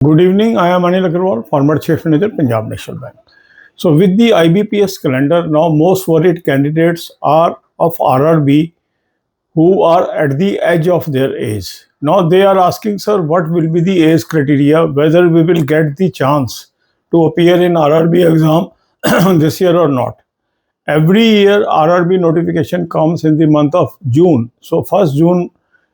Good evening. I am Anil Agarwal, former Chief Manager, Punjab National Bank. So, with the IBPS calendar, now most worried candidates are of RRB who are at the edge of their age. Now, they are asking, sir, what will be the age criteria, whether we will get the chance to appear in RRB exam this year or not. Every year, RRB notification comes in the month of June. So, 1st June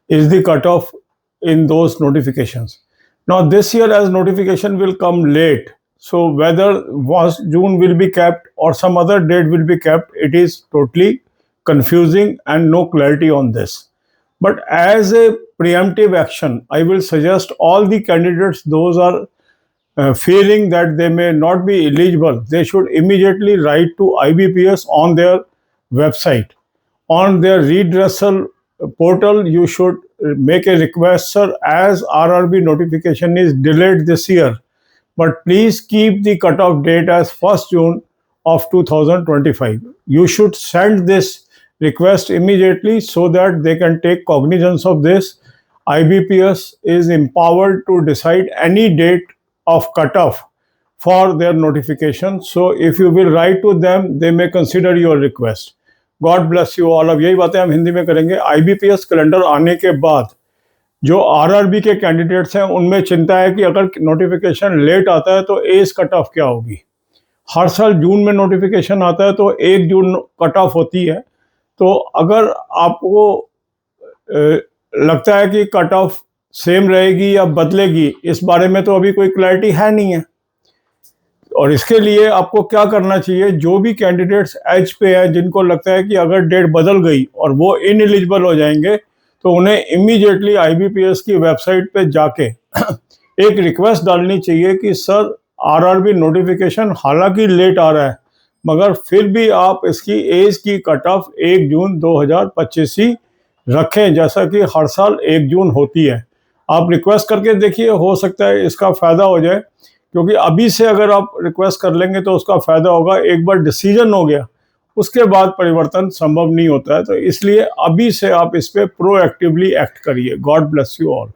is the cutoff in those notifications. Now, this year, as notification will come late, so whether was June will be kept or some other date will be kept, it is totally confusing and no clarity on this. But as a preemptive action, I will suggest all the candidates, those are feeling that they may not be eligible, they should immediately write to IBPS on their website. On their redressal portal, you should make a request, sir, as RRB notification is delayed this year, but please keep the cutoff date as 1st June of 2025. You should send this request immediately so that they can take cognizance of this. IBPS is empowered to decide any date of cutoff for their notification. So if you will write to them, they may consider your request. God bless you all. अब यही बातें हम हिंदी में करेंगे। IBPS calendar आने के बाद जो आरआरबी के कैंडिडेट्स हैं उनमें चिंता है कि अगर नोटिफिकेशन लेट आता है तो एज कट ऑफ क्या होगी। हर साल जून में नोटिफिकेशन आता है तो 1 जून कट ऑफ होती है। तो अगर आपको लगता है कि कट ऑफ सेम रहेगी या बदलेगी, इस बारे में तो अभी कोई क्लैरिटी है नहीं है। और इसके लिए आपको क्या करना चाहिए, जो भी कैंडिडेट्स एज पे हैं, जिनको लगता है कि अगर डेट बदल गई और वो इनएलिजिबल हो जाएंगे, तो उन्हें इमीडिएटली आईबीपीएस की वेबसाइट पे जाके एक रिक्वेस्ट डालनी चाहिए कि सर आरआरबी नोटिफिकेशन हालांकि लेट आ रहा है, मगर फिर भी आप इसकी एज की कट ऑफ 1 जून 2025 ही रखें, जैसा कि हर साल 1 जून होती है। आप रिक्वेस्ट करके देखिए, हो सकता है इसका फ़ायदा हो जाए, क्योंकि अभी से अगर आप रिक्वेस्ट कर लेंगे तो उसका फ़ायदा होगा। एक बार डिसीजन हो गया उसके बाद परिवर्तन संभव नहीं होता है, तो इसलिए अभी से आप इस पर प्रोएक्टिवली एक्ट करिए। God bless you all.